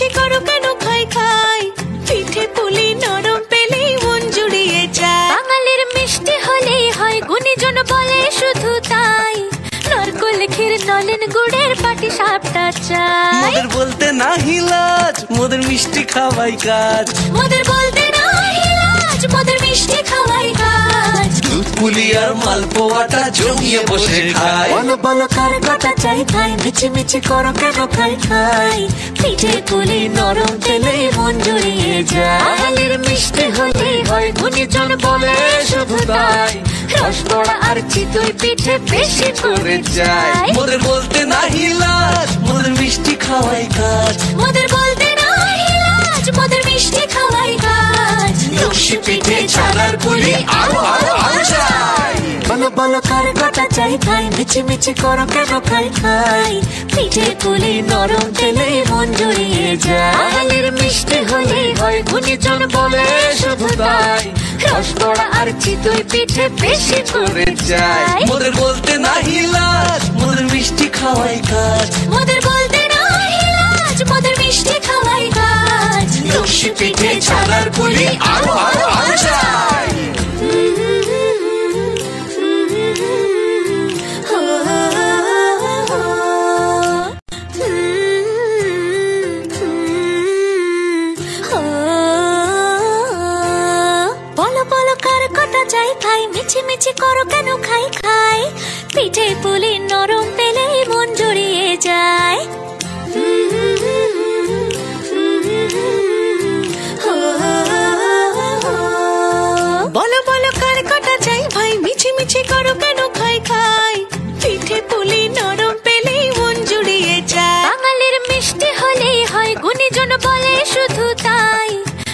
মিছি করো কেন খাই খাই, পিঠে পুলি নরম পেলেই মন জুড়িয়ে যায়। বাঙালির মিষ্টি হলেই হয় গুণীজন বলে শুধু তাই, নারকোল ক্ষীর নলেন গুড়ের পাটি সাপটা চাই। মোদের বলতে না হিলাজ, মোদের মিষ্টি খাওয়াই কাজ। মোদের বলতে নাই লাজ, মোদের মিষ্টি খাওয়াই কাজ। দুধ পুলি আর মালপোয়াটা জমিয়ে বসে খায়। বলো বলো কার কটা চাই খাই, মিছি মিছি করো কেন খাই খাই, পিঠে পুলি নরম পেলেই মন জুড়িয়ে যায়। বাঙালির মিষ্টি হলেই হয় গুণীজন বলে শুধু তাই, রসবড়া আর চিতই পিঠে বেশি করে চাই। মোদের বলতে না হিলাজ, মোদের মিষ্টি খাওয়াই কাজ। মোদের বলতে নাই লাজ, মোদের মিষ্টি খাওয়াই কাজ। লস্যি পিঠে ছানার পুলি আরো আরো আরো চাই। বলো বলো কার কটা চাই খাই, মিছি মিছি করো কেন খাই খাই, পিঠে পুলি নরম পেলেই মন জুড়িয়ে যায়। বাঙালির মিষ্টি হলেই হয় গুণীজন বলে শুধু তাই, রসবড়া আর চিতই পিঠে বেশি করে চাই। মোদের বলতে না হিলাজ, মোদের মিষ্টি খাওয়াই কাজ। মোদের বলতে নাই লাজ, মোদের মিষ্টি খাওয়াই কাজ। লস্যি পিঠে ছানার পুলি আরো আরো আরো চাই। বলো বলো কার কটা চাই খাই, মিছি মিছি করো কেন খাই খাই, পিঠে পুলি নরম পেলেই মন জুড়িয়ে যায়। বলো বলো কার কটা চাই ভাই, মিছি মিছি করো কেন খাই খাই, পিঠে পুলি নরম পেলেই মন জুড়িয়ে যায়। বাঙালির মিষ্টি হলেই হয় গুণীজন বলে শুধু তাই,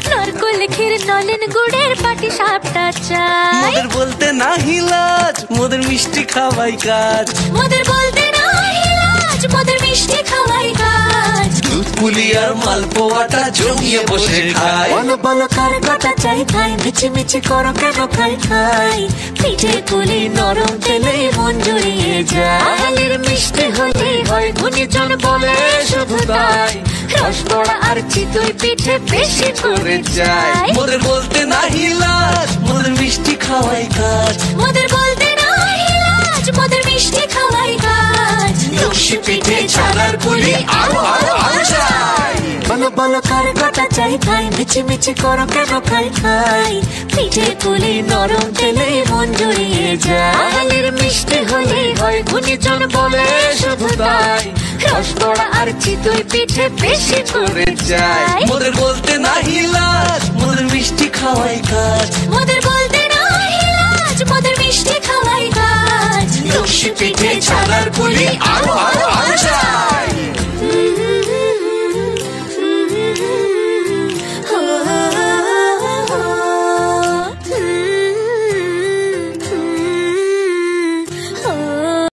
নারকোল ক্ষীর নলেন গুড়ের পাটি সাপটা চাই। মোদের বলতে না হিলাজ, মোদের মিষ্টি খাওয়াই কাজ। মোদের বলতে নাই লাজ, মোদের মিষ্টি খাওয়াই কাজ। দুধ পুলি আর মালপোয়াটা জমিয়ে বসে খায়। বলো বলো কার কটা চাই খাই, মিছি মিছি করো কেন খাই খাই, পিঠে পুলি নরম পেলেই মন জুড়িয়ে যায়। বাঙালির মিষ্টি হলেই হয় গুণীজন বলে শুধু তাই, রসবড়া আর চিতই পিঠে বেশি করে চাই। মোদের বলতে না হিলাজ, মোদের মিষ্টি খাওয়াই কাজ। মোদের বলতে নাই লাজ, মোদের মিষ্টি খাওয়াই কাজ। লস্যি পিঠে ছানার পুলি আরো আরো আরো চাই। বলো বলো কার কটা চাই খাই, মিছি মিছি করো কেন খাই খাই, পিঠে পুলি নরম পেলেই মন জুড়িয়ে যায়। বাঙালির মিষ্টি হলেই হয় গুণীজন বলে শুধু তাই, রসবড়া আর চিতই পিঠে বেশি করে চাই। মোদের বলতে না হিলাজ, মোদের মিষ্টি খাওয়াই কাজ। মোদের বলতে নাই লাজ, মোদের মিষ্টি খাওয়াই কাজ। লস্যি পিঠে ছানার পুলি আরো আরো আরো চাই।